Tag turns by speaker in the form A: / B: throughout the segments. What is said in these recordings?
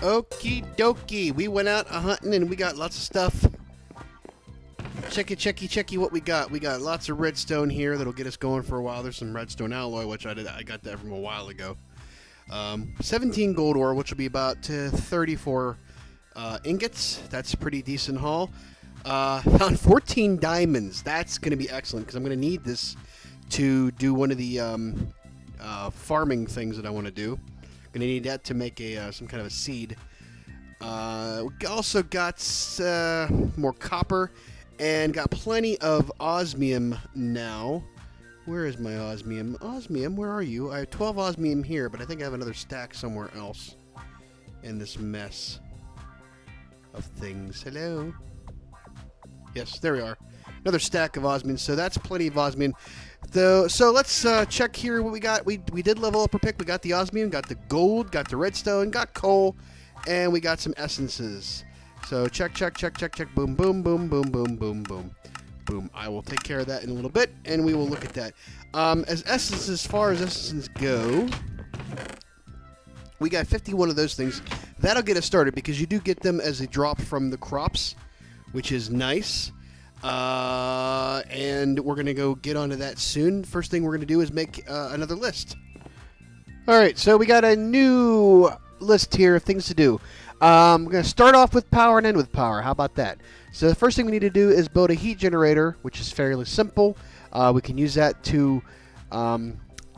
A: Okie dokie, we went out a-hunting and we got lots of stuff. Checky what we got. We got lots of redstone here that'll get us going for a while. There's some redstone alloy, which I got that from a while ago. 17 gold ore, which will be about 34 ingots. That's a pretty decent haul. Found 14 diamonds. That's going to be excellent because I'm going to need this to do one of the farming things that I want to do. Going to need that to make some kind of a seed. We also got more copper and got plenty of osmium now. Where is my osmium? Osmium, where are you? I have 12 osmium here, but I think I have another stack somewhere else in this mess of things. Hello? Yes, there we are. Another stack of osmium, so that's plenty of osmium. So let's check here what we got. We did level up our pick. We got the osmium, got the gold, got the redstone, got coal, and we got some essences. So check. Boom, boom, boom, boom, boom, boom, boom. Boom. I will take care of that in a little bit, and we will look at that. As far as essences go, we got 51 of those things. That'll get us started because you do get them as a drop from the crops, which is nice. And we're going to go get onto that soon. First thing we're going to do is make another list. All right, so we got a new list here of things to do. We're going to start off with power and end with power. How about that? So the first thing we need to do is build a heat generator, which is fairly simple. We can use that to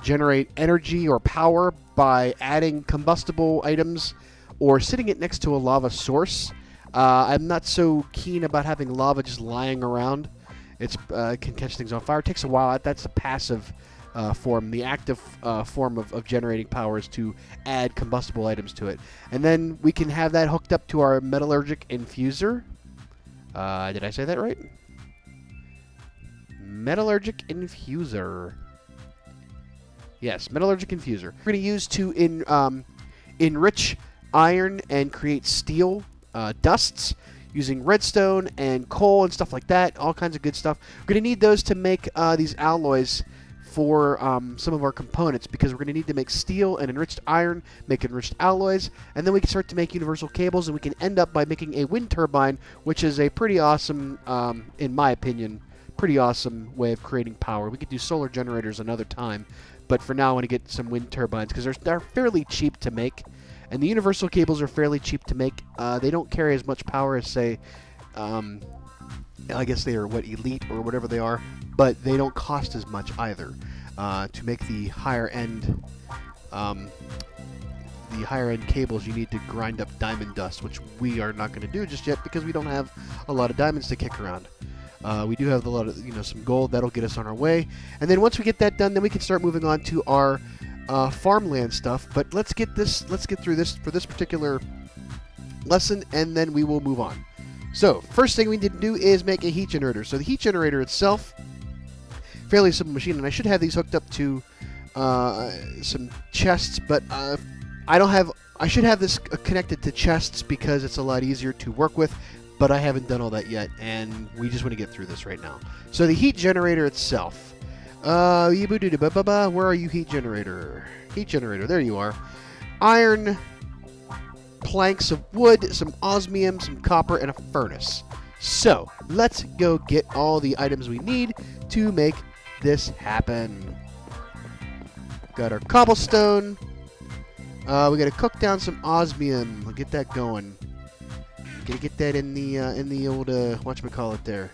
A: generate energy or power by adding combustible items or sitting it next to a lava source. I'm not so keen about having lava just lying around. It can catch things on fire. It takes a while. That's the passive form. The active form of generating power is to add combustible items to it. And then we can have that hooked up to our metallurgic infuser. Did I say that right? Metallurgic infuser. Yes, metallurgic infuser. We're going to use to enrich iron and create steel dusts using redstone and coal and stuff like that. All kinds of good stuff. We're going to need those to make these alloys for some of our components because we're going to need to make steel and enriched iron, make enriched alloys, and then we can start to make universal cables, and we can end up by making a wind turbine, which is a pretty awesome, in my opinion, pretty awesome way of creating power. We could do solar generators another time, but for now I want to get some wind turbines because they're fairly cheap to make, and the universal cables are fairly cheap to make. They don't carry as much power as, say, I guess they are elite or whatever they are, but they don't cost as much either. To make the higher end cables, you need to grind up diamond dust, which we are not going to do just yet because we don't have a lot of diamonds to kick around. We do have a lot of some gold that'll get us on our way, and then once we get that done, then we can start moving on to our farmland stuff. But let's get through this for this particular lesson, and then we will move on. So, first thing we need to do is make a heat generator. So the heat generator itself, fairly simple machine, and I should have these hooked up to some chests, but I should have this connected to chests because it's a lot easier to work with, but I haven't done all that yet, and we just want to get through this right now. So the heat generator itself, where are you, heat generator? Heat generator, there you are. Iron, planks of wood, some osmium, some copper, and a furnace. So, let's go get all the items we need to make this happen. Got our cobblestone. We gotta cook down some osmium. We'll get that going. Gotta get that in the old whatchamacallit there.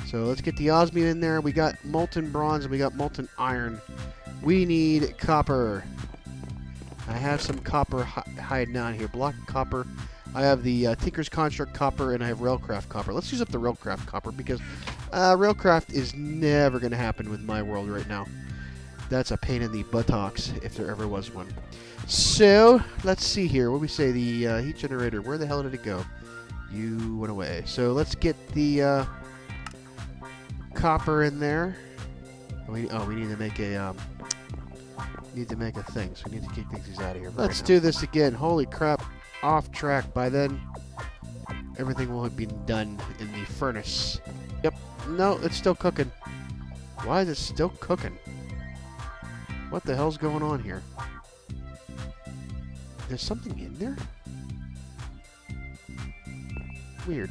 A: So let's get the osmium in there. We got molten bronze and we got molten iron. We need copper. I have some copper hiding down here. Block copper. I have the Tinker's Construct copper, and I have Railcraft copper. Let's use up the Railcraft copper, because Railcraft is never going to happen with my world right now. That's a pain in the buttocks, if there ever was one. So, let's see here. What do we say? The heat generator. Where the hell did it go? You went away. So, let's get the copper in there. We need to make a... need to make a thing, so we need to kick these out of here. Let's do this again. Holy crap. Off track. By then, everything will have been done in the furnace. Yep. No, it's still cooking. Why is it still cooking? What the hell's going on here? There's something in there? Weird.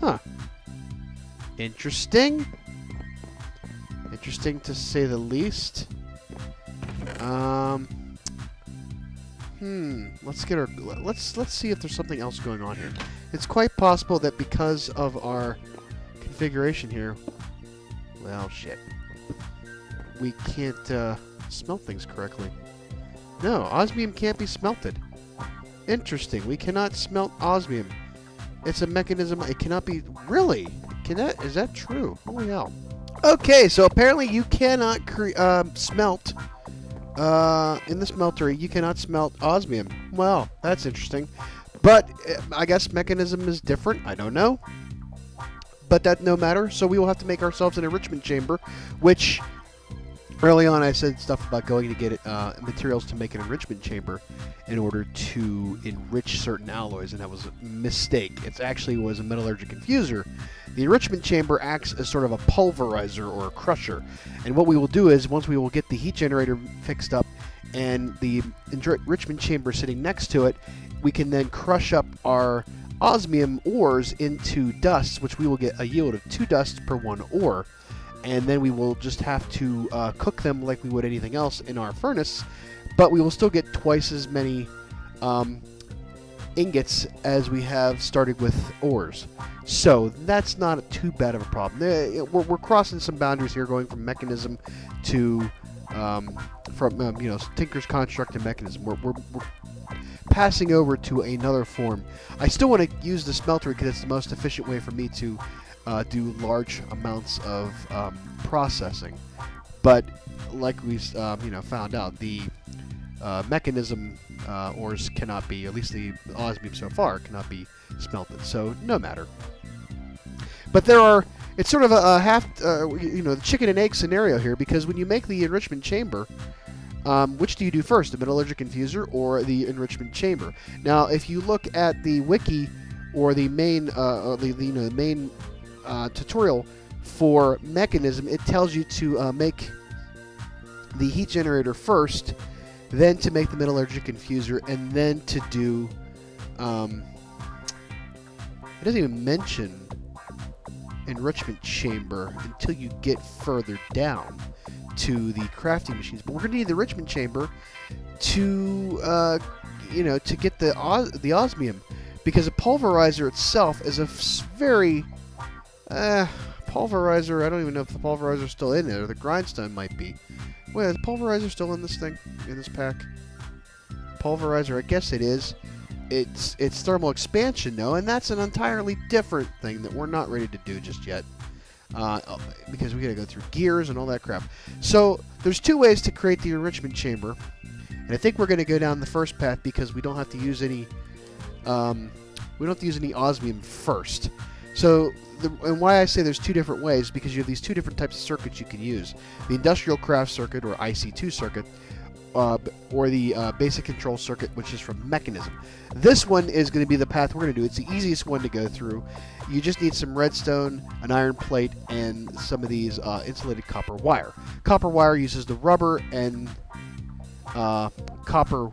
A: Huh. Interesting. Interesting to say the least. Let's see if there's something else going on here. It's quite possible that because of our configuration here, well, shit, we can't smelt things correctly. No, osmium can't be smelted. Interesting. We cannot smelt osmium. It's a mechanism. It cannot be. Really? Is that true? Holy hell. Okay, so apparently you cannot smelt. In the smeltery, you cannot smelt osmium. Well, that's interesting. But I guess mechanism is different. I don't know. But that no matter. So we will have to make ourselves an enrichment chamber, which early on I said stuff about going to get materials to make an enrichment chamber in order to enrich certain alloys, and that was a mistake. It actually was a metallurgic infuser. The enrichment chamber acts as sort of a pulverizer or a crusher, and what we will do is once we will get the heat generator fixed up and the enrichment chamber sitting next to it, we can then crush up our osmium ores into dust, which we will get a yield of 2 dusts per 1 ore. And then we will just have to cook them like we would anything else in our furnace, but we will still get twice as many ingots as we have started with ores. So that's not too bad of a problem. We're crossing some boundaries here, going from mechanism to Tinker's construct and mechanism. We're passing over to another form. I still want to use the smelter because it's the most efficient way for me to do large amounts of processing, but like we found out, the mechanism ores cannot be, at least the osmium so far, cannot be smelted. So no matter. But it's sort of a half, the chicken and egg scenario here, because when you make the enrichment chamber, which do you do first, the metallurgic infuser or the enrichment chamber? Now, if you look at the wiki or the main, the main tutorial for mechanism, it tells you to make the heat generator first, then to make the metallurgic infuser, and then to do it doesn't even mention enrichment chamber until you get further down to the crafting machines. But we're going to need the enrichment chamber to to get the osmium, because a pulverizer itself is a very pulverizer. I don't even know if the pulverizer is still in there. The grindstone might be. Wait, is the pulverizer still in this thing? In this pack? Pulverizer, I guess it is. It's thermal expansion, though, and that's an entirely different thing that we're not ready to do just yet. Because we got to go through gears and all that crap. So there's 2 ways to create the enrichment chamber, and I think we're going to go down the first path because we don't have to use any. We don't have to use any osmium first. So, and why I say there's 2 different ways, because you have these 2 different types of circuits you can use: the industrial craft circuit, or IC2 circuit, or the basic control circuit, which is from mechanism. This one is going to be the path we're going to do. It's the easiest one to go through. You just need some redstone, an iron plate, and some of these insulated copper wire. Copper wire uses the rubber and copper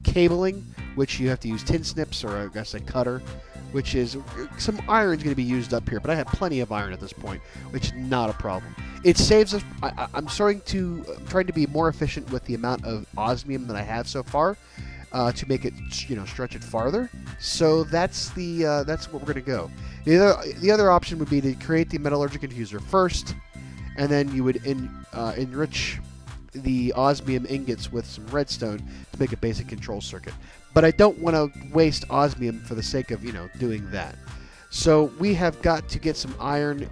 A: cabling, which you have to use tin snips, or I guess a cutter, which is some iron's going to be used up here, but I have plenty of iron at this point, which is not a problem. It saves us. I'm trying to be more efficient with the amount of osmium that I have so far, to make it stretch it farther. So that's what we're going to go. The other option would be to create the metallurgic infuser first, and then you would enrich the osmium ingots with some redstone to make a basic control circuit. But I don't want to waste osmium for the sake of doing that. So we have got to get some iron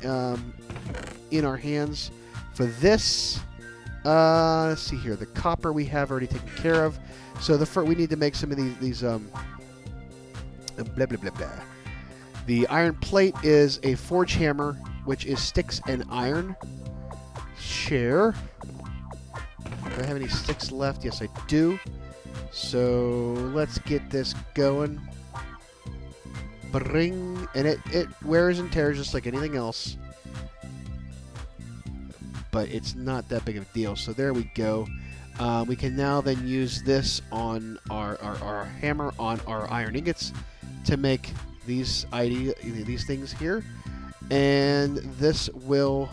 A: in our hands for this. Let's see here. The copper we have already taken care of. So we need to make some of these blah blah blah blah. The iron plate is a forge hammer, which is sticks and iron. Share. Do I have any sticks left? Yes, I do. So let's get this going. Bring, and it wears and tears just like anything else. But it's not that big of a deal. So there we go. We can now then use this on our hammer on our iron ingots to make these things here. And this will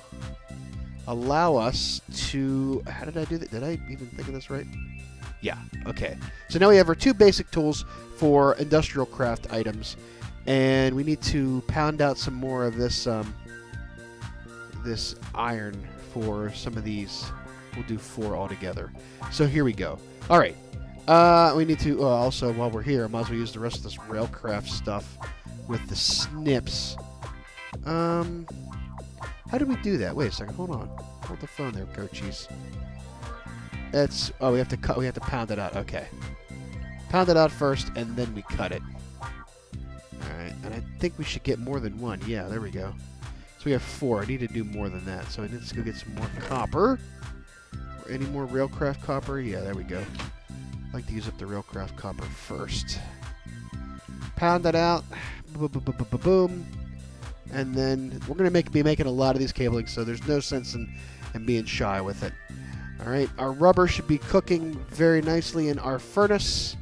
A: allow us to... How did I do that? Did I even think of this right? Yeah, okay. So now we have our two basic tools for industrial craft items. And we need to pound out some more of this this iron for some of these. We'll do 4 altogether. So here we go. All right. We need to also, while we're here, I might as well use the rest of this railcraft stuff with the snips. How do we do that? Wait a second. Hold on. Hold the phone there, coachies. That's... Oh, we have to pound it out. Okay. Pound it out first, and then we cut it. All right. And I think we should get more than one. Yeah, there we go. So we have 4. I need to do more than that. So I need to go get some more copper. Any more railcraft copper? Yeah, there we go. I like to use up the railcraft copper first. Pound that out. Boom. And then we're going to be making a lot of these cabling, so there's no sense in being shy with it. All right, our rubber should be cooking very nicely in our furnace.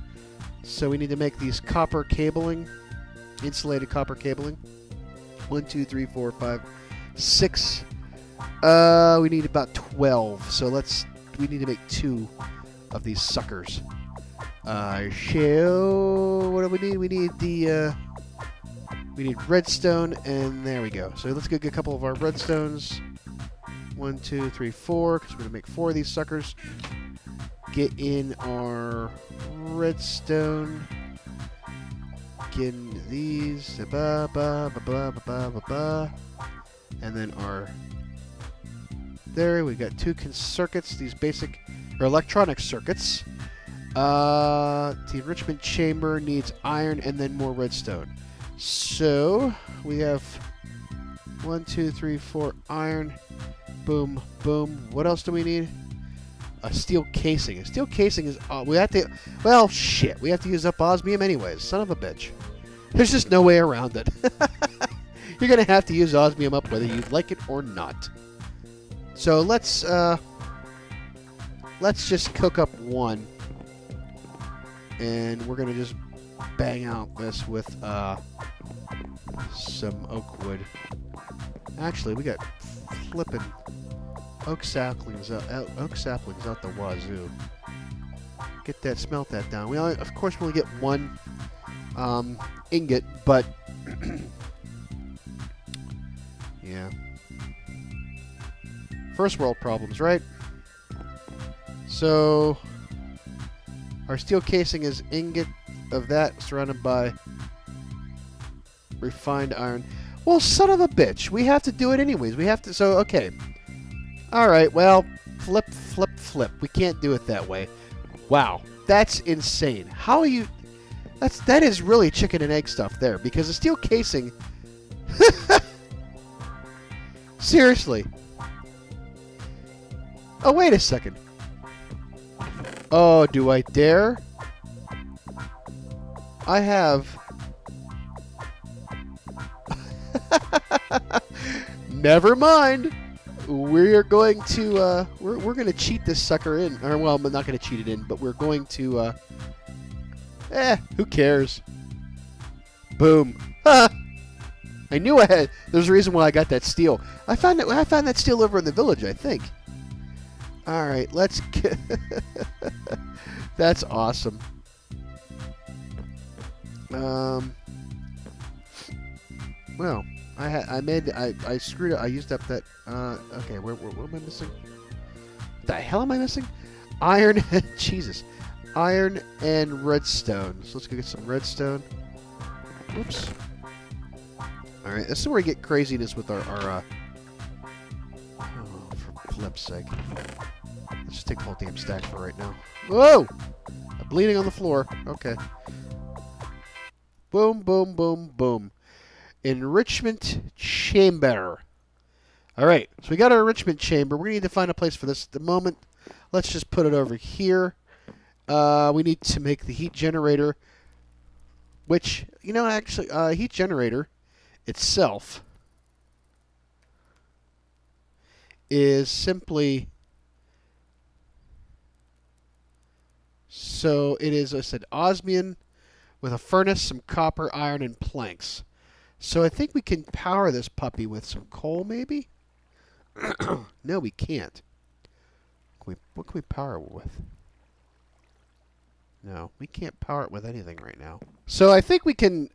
A: So we need to make these copper cabling, insulated copper cabling. 1, 2, 3, 4, 5, 6. We need about 12. So we need to make 2 of these suckers. What do we need? We need redstone, and there we go. So let's go get a couple of our redstones. 1, 2, 3, 4, because we're going to make 4 of these suckers. Get in our redstone. Get in these. And then there, we got 2 circuits, these basic, or electronic circuits. The enrichment chamber needs iron and then more redstone. So we have 1, 2, 3, 4 iron. Boom, boom. What else do we need? A steel casing. A steel casing is... we have to... Well, shit. We have to use up osmium anyways. Son of a bitch. There's just no way around it. You're going to have to use osmium up whether you like it or not. So let's just cook up 1. And we're going to just bang out this with some oak wood. Actually, we got flipping oak saplings out the wazoo. Get that, smelt that down. We only, of course, we only get 1 ingot, but yeah. First world problems, right? So our steel casing is ingot of that surrounded by refined iron. Well, son of a bitch. We have to do it anyways. We have to... So, okay. Alright, well, flip. We can't do it that way. Wow. That's insane. How are you... That is really chicken and egg stuff there. Because the steel casing... Seriously. Oh, wait a second. Oh, do I dare? I have... Never mind. We're going to we're going to cheat this sucker in. Or well, I'm not going to cheat it in, but we're going to who cares? Boom. I knew I had. There's a reason why I got that steel. I found that steel over in the village, I think. All right, let's get That's awesome. Well, I screwed up. I used up that. Okay, what am I missing? What the hell am I missing? Iron. Jesus. Iron and redstone. So let's go get some redstone. Oops. All right, this is where we get craziness with our oh, for flip's sake. Let's just take the whole damn stack for right now. Whoa! I'm bleeding on the floor. Okay. Boom, boom, boom, boom. Enrichment chamber. All right, so we got our enrichment chamber. We need to find a place for this at the moment. Let's just put it over here. We need to make the heat generator which, you know, actually, heat generator itself is simply, so it is, I said, osmium with a furnace, some copper, iron, and planks. So I think we can power this puppy with some coal, maybe? No, we can't. What can we power it with? No, we can't power it with anything right now. So I think we can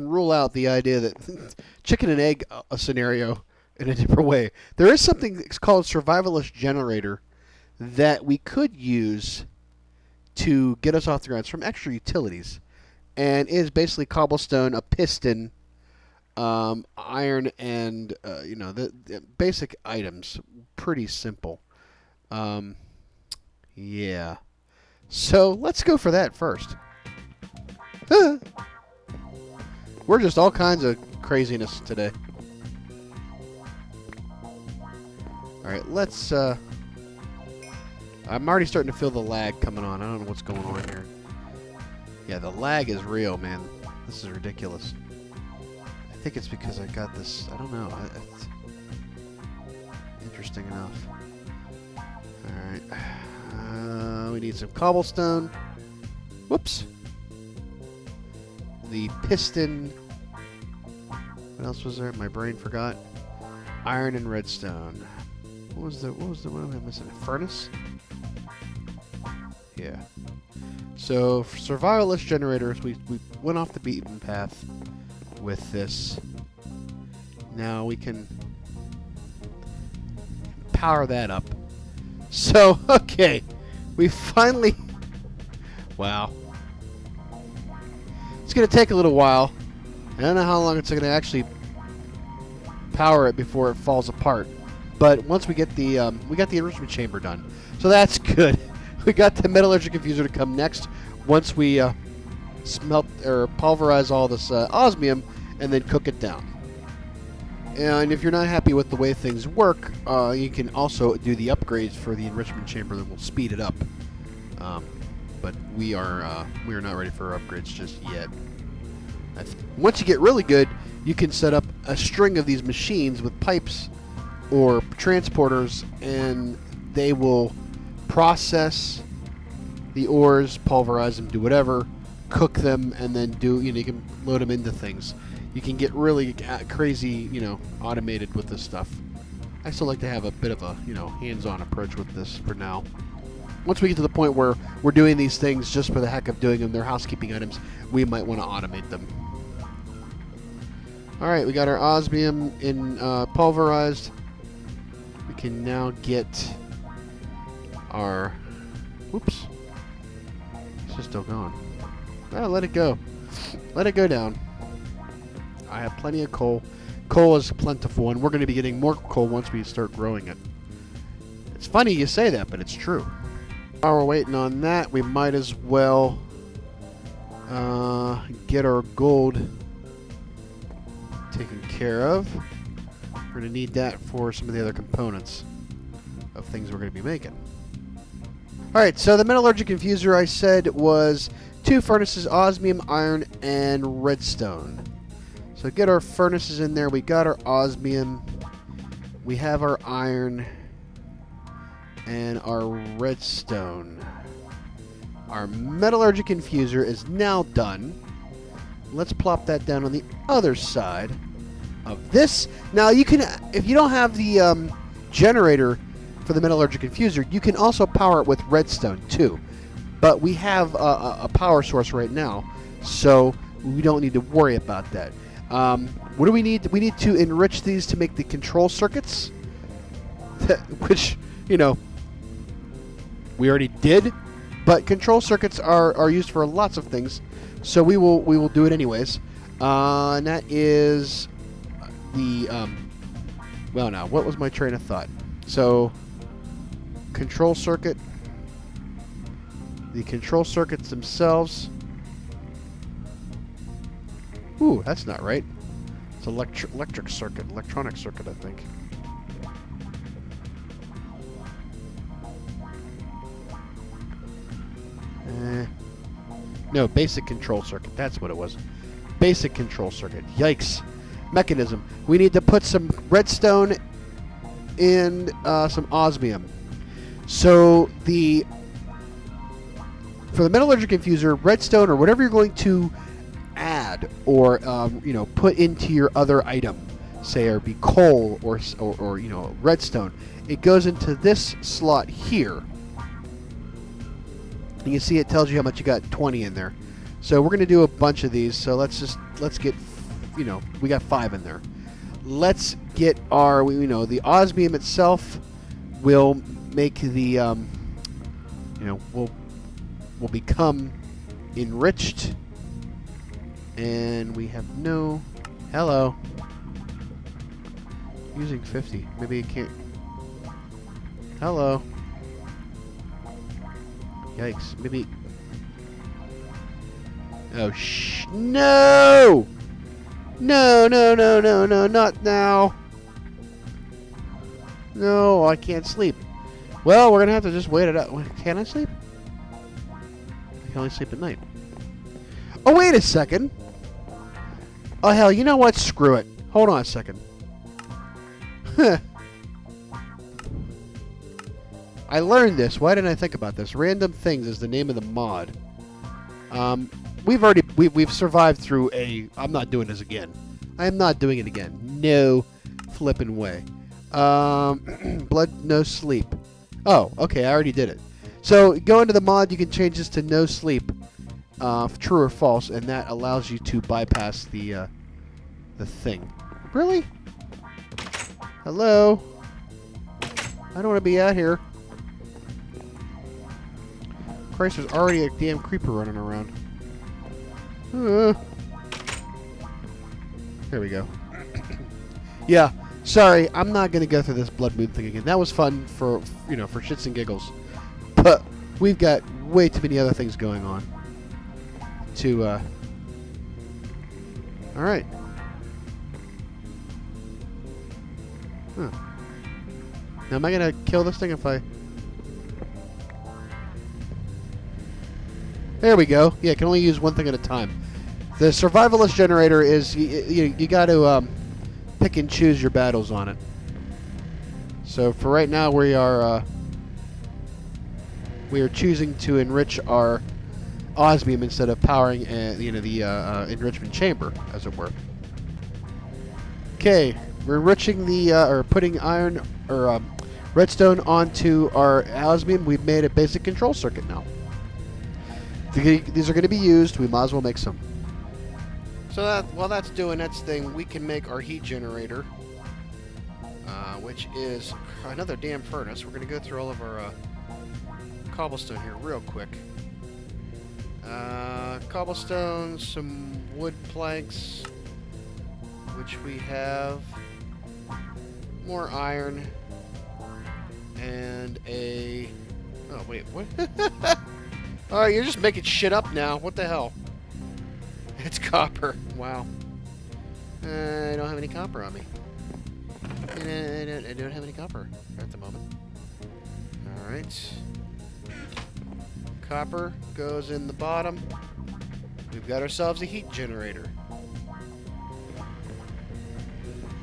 A: rule out the idea that chicken and egg scenario in a different way. There is something called survivalist generator that we could use to get us off the ground. It's from extra utilities, and it is basically cobblestone, a piston, iron, and you know, the basic items. Pretty simple. Yeah. So let's go for that first. We're just all kinds of craziness today. Alright, let's... I'm already starting to feel the lag coming on. I don't know what's going on here. Yeah, the lag is real, man. This is ridiculous. I think it's because I got this... I don't know. It's interesting enough. Alright. We need some cobblestone. Whoops. The piston. What else was there? My brain forgot. Iron and redstone. What was the one am I missing? A furnace? Yeah. So for survivalist generators, we went off the beaten path with this. Now we can power that up. So, okay. We finally... Wow. It's going to take a little while. I don't know how long it's going to actually power it before it falls apart. But once we get the enrichment chamber done. So that's good. We got the metallurgic infuser to come next once we smelt or pulverize all this osmium and then cook it down. And if you're not happy with the way things work, you can also do the upgrades for the enrichment chamber that will speed it up. But we are not ready for upgrades just yet. Once you get really good, you can set up a string of these machines with pipes or transporters, and they will process the ores, pulverize them, do whatever, cook them, and then you can load them into things. You can get really crazy, automated with this stuff. I still like to have a bit of a, hands-on approach with this for now. Once we get to the point where we're doing these things just for the heck of doing them, they're housekeeping items, we might want to automate them. Alright, we got our osmium pulverized. We can now get our... Whoops. It's just still going. Oh, let it go. Let it go down. I have plenty of coal. Coal is plentiful, and we're going to be getting more coal once we start growing it. It's funny you say that, but it's true. While we're waiting on that, we might as well get our gold taken care of. We're going to need that for some of the other components of things we're going to be making. Alright, so the metallurgic infuser I said was 2 furnaces, osmium, iron, and redstone. So get our furnaces in there. We got our osmium. We have our iron and our redstone. Our metallurgic infuser is now done. Let's plop that down on the other side of this. Now you can, if you don't have the generator for the metallurgic infuser, you can also power it with redstone too. But we have a power source right now, so we don't need to worry about that. What do we need? We need to enrich these to make the control circuits, which, we already did. But control circuits are used for lots of things, so we will do it anyways. And that is the well, now what was my train of thought? So control circuit, the control circuits themselves. Ooh, that's not right. It's electronic circuit, I think. No, basic control circuit. That's what it was. Basic control circuit. Yikes. Mechanism. We need to put some redstone in some osmium. So for the metallurgic infuser, redstone or whatever you're going to add or put into your other item, say or be coal or redstone, it goes into this slot here. You can see it tells you how much you got, 20 in there. So we're going to do a bunch of these. So let's get, we got 5 in there. Let's get our, the osmium itself will make the, will become enriched. And we have no, hello. Using 50. Maybe it can't. Hello. Yikes. Maybe. Oh, no! No, not now. No, I can't sleep. Well, we're going to have to just wait it out. Can I sleep? I can only sleep at night. Oh, wait a second. Oh, hell, you know what? Screw it. Hold on a second. I learned this. Why didn't I think about this? Random Things is the name of the mod. We've survived through I'm not doing this again. I am not doing it again. No flipping way. Blood, no sleep. Oh, okay. I already did it. So go into the mod. You can change this to no sleep, true or false, and that allows you to bypass the thing. Really? Hello? I don't want to be out here. Christ, there's already a damn creeper running around. There we go. Yeah, sorry, I'm not going to go through this blood moon thing again. That was fun for shits and giggles. But we've got way too many other things going on to, Alright. Huh. Now, am I going to kill this thing if I... There we go. Yeah, can only use one thing at a time. The survivalist generator is... You got to pick and choose your battles on it. So, for right now, we are choosing to enrich our osmium instead of powering the enrichment chamber, as it were. Okay, we're enriching or putting iron or redstone onto our osmium. We've made a basic control circuit now. These are going to be used. We might as well make some. So while that's doing its thing, we can make our heat generator, which is another damn furnace. We're going to go through all of our cobblestone here real quick. Cobblestone, some wood planks, which we have, more iron, and a... Oh, wait, what? Alright, you're just making shit up now. What the hell? It's copper. Wow. I don't have any copper on me. I don't have any copper at the moment. Alright. Copper goes in the bottom. We've got ourselves a heat generator.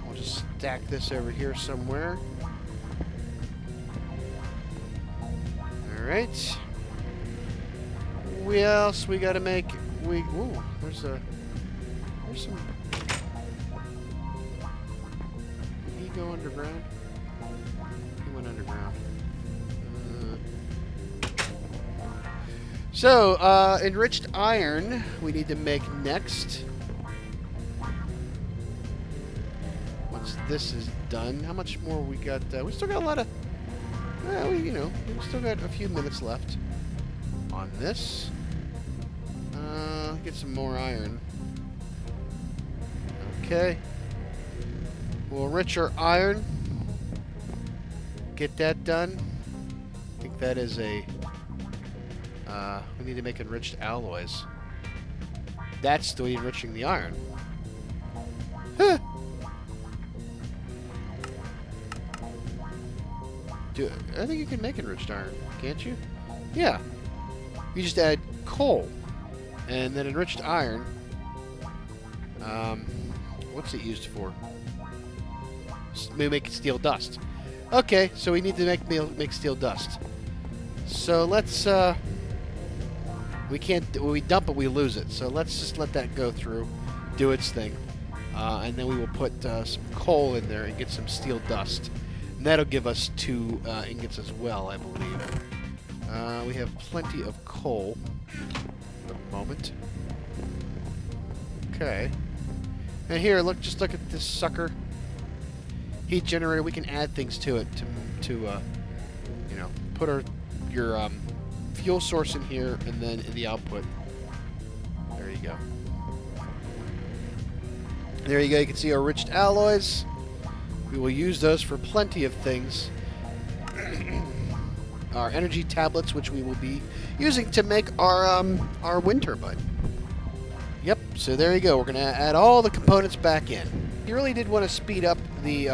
A: I'll just stack this over here somewhere. Alright. What else we gotta make? Ooh, there's some... Did he go underground? He went underground. So, enriched iron we need to make next. Once this is done, how much more we got? We still got a lot of... we still got a few minutes left on this. Get some more iron. Okay. We'll enrich our iron. Get that done. I think that is a... we need to make enriched alloys. That's the enriching the iron. Huh. I think you can make enriched iron, can't you? Yeah. You just add coal. And then enriched iron. What's it used for? We make steel dust. Okay, so we need to make steel dust. So let's. We can't. When we dump it, we lose it. So let's just let that go through, do its thing, and then we will put some coal in there and get some steel dust. And that'll give us 2 ingots as well, I believe. We have plenty of coal at the moment. Okay. And here, just look at this sucker. Heat generator. We can add things to it to you know, put your fuel source in here, and then in the output. There you go. There you go. You can see our enriched alloys. We will use those for plenty of things. Our energy tablets, which we will be using to make our wind turbine. Yep, so there you go. We're going to add all the components back in. If you really did want to speed up the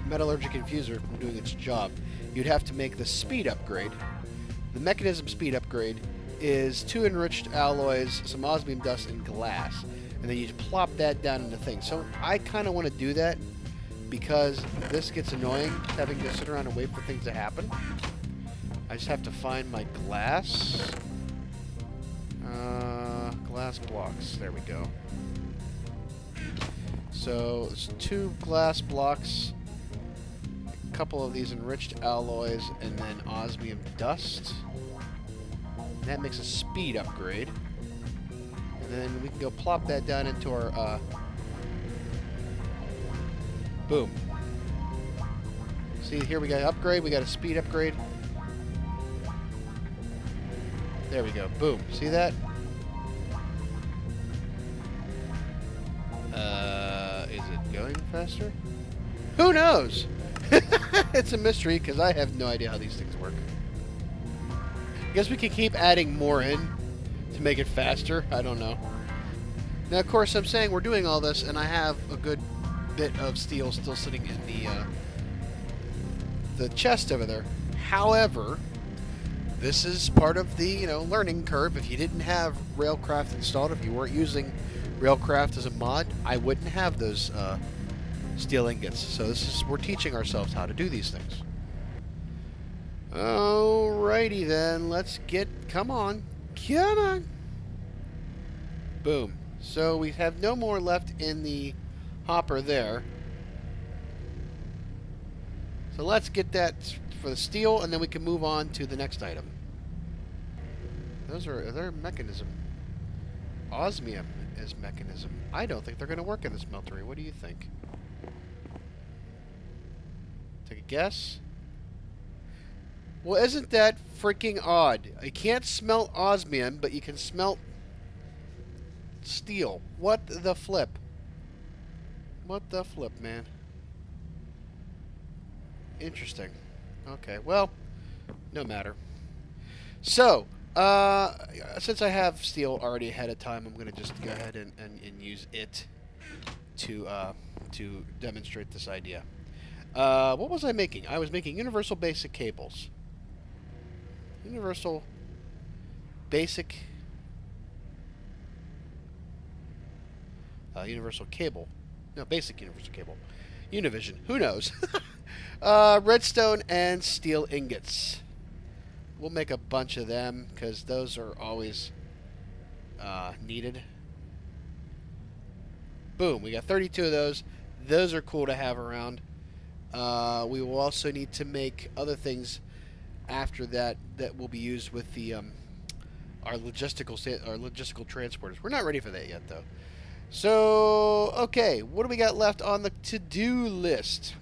A: metallurgic infuser from doing its job, you'd have to make the speed upgrade. The mechanism speed upgrade is 2 enriched alloys, some osmium dust, and glass. And then you just plop that down into things. So I kind of want to do that because this gets annoying, having to sit around and wait for things to happen. I just have to find my glass. Glass blocks. There we go. So it's 2 glass blocks, a couple of these enriched alloys, and then osmium dust. That makes a speed upgrade. And then we can go plop that down into our boom. See, here we got an upgrade. We got a speed upgrade. There we go. Boom. See that? Is it going faster? Who knows? It's a mystery because I have no idea how these things work. I guess we can keep adding more in to make it faster. I don't know. Now, of course, I'm saying we're doing all this, and I have a good bit of steel still sitting in the chest over there. However, this is part of the learning curve. If you didn't have Railcraft installed, if you weren't using Railcraft as a mod, I wouldn't have those steel ingots. So we're teaching ourselves how to do these things. Alrighty then, come on. Boom. So we have no more left in the hopper there. So let's get that for the steel, and then we can move on to the next item. Are there Mekanism? Osmium is Mekanism. I don't think they're going to work in this smeltery. What do you think? Take a guess? Well, isn't that freaking odd? You can't smelt osmium, but you can smelt steel. What the flip? What the flip, man? Interesting. Okay, well, no matter. So, since I have steel already ahead of time, I'm going to just go ahead and use it to demonstrate this idea. What was I making? I was making universal basic cables. Universal basic universal cable. No, basic universal cable. Univision. Who knows? Redstone and steel ingots. We'll make a bunch of them because those are always needed. Boom. We got 32 of those. Those are cool to have around. We will also need to make other things after that will be used with the our logistical transporters. We're not ready for that yet, though. So, okay, what do we got left on the to-do list?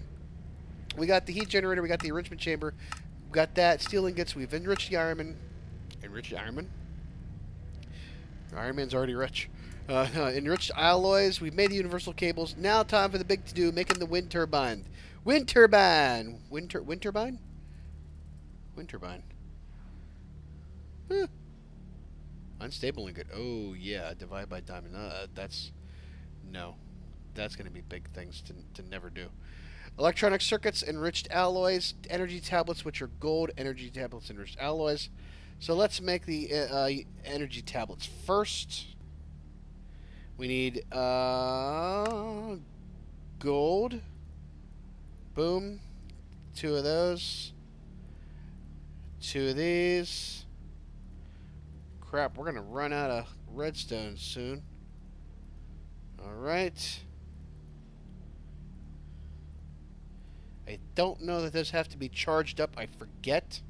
A: We got the heat generator, we got the enrichment chamber, we got that, steel ingots, we've enriched the Ironman. Enriched Ironman? Iron Man's already rich. Enriched alloys, we've made the universal cables. Now time for the big to-do, making the wind turbine. Wind turbine! Wind turbine? Wind turbine. Huh. Unstable ingot. Oh, yeah. Divide by diamond. No. That's going to be big things to never do. Electronic circuits, enriched alloys, energy tablets, which are gold, energy tablets, enriched alloys. So let's make the energy tablets first. We need gold. Boom. 2 of those. 2 of these. Crap, we're going to run out of redstone soon. Alright. I don't know that those have to be charged up. I forget.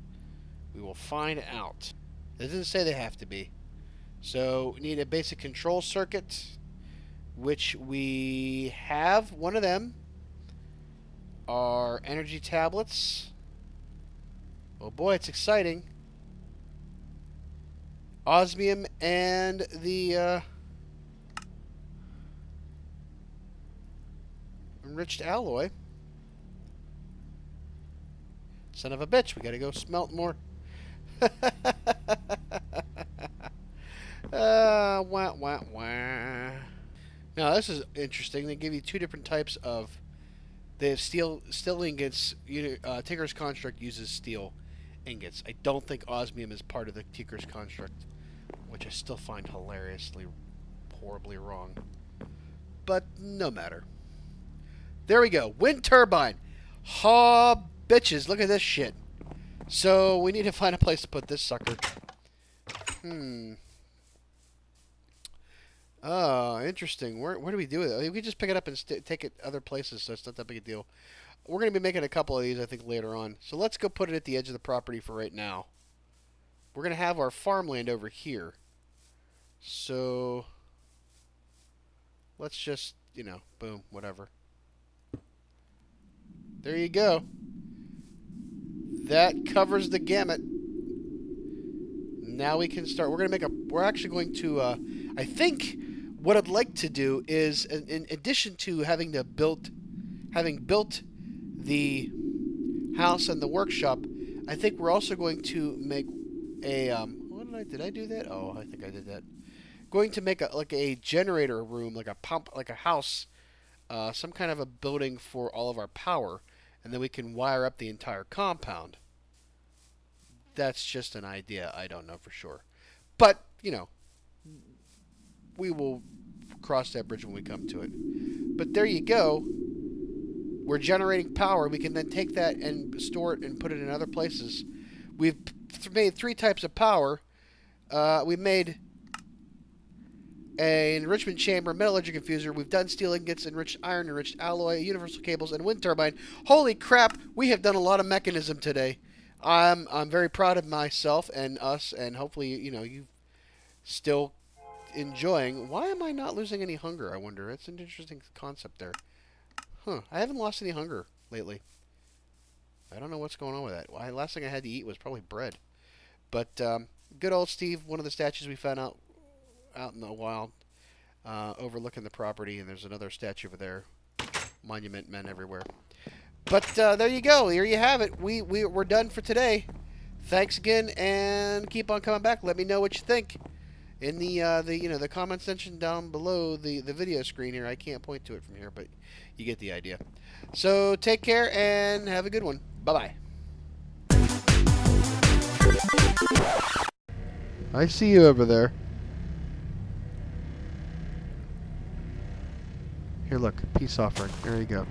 A: We will find out. It doesn't say they have to be. So we need a basic control circuit, which we have one of them. Our energy tablets. Oh boy, it's exciting. Osmium and the enriched alloy. Son of a bitch, we gotta go smelt more. Wah, wah, wah. Now this is interesting. They give you 2 different types of. They have steel ingots. Tinker's Construct uses steel ingots. I don't think osmium is part of the Tinker's Construct, which I still find hilariously, horribly wrong. But no matter. There we go. Wind turbine. Ha, bitches! Look at this shit. So we need to find a place to put this sucker. Oh, interesting. Where do we do it? We can just pick it up and take it other places, so it's not that big a deal. We're going to be making a couple of these, I think, later on. So let's go put it at the edge of the property for right now. We're going to have our farmland over here. So let's just, boom, whatever. There you go. That covers the gamut. Now we can start. We're actually going to, I think what I'd like to do is, in addition to having built the house and the workshop, I think we're also going to make a, did I do that? Oh, I think I did that. Going to make a generator room, like a pump, like a house, some kind of a building for all of our power, and then we can wire up the entire compound. That's just an idea. I don't know for sure. But, we will cross that bridge when we come to it. But there you go. We're generating power. We can then take that and store it and put it in other places. We've made 3 types of power. We made an enrichment chamber, metallurgic infuser. We've done steel ingots, enriched iron, enriched alloy, universal cables, and wind turbine. Holy crap! We have done a lot of mechanism today. I'm very proud of myself and us, and hopefully, you still enjoying. Why am I not losing any hunger, I wonder? It's an interesting concept there. Huh. I haven't lost any hunger lately. I don't know what's going on with that. Well, last thing I had to eat was probably bread. But good old Steve, one of the statues we found out in the wild, overlooking the property, and there's another statue over there. Monument men everywhere. But there you go. Here you have it. We're done for today. Thanks again, and keep on coming back. Let me know what you think in the comment section down below the video screen here. I can't point to it from here, but you get the idea. So take care and have a good one. Bye bye. I see you over there. Here, look, peace offering. There you go.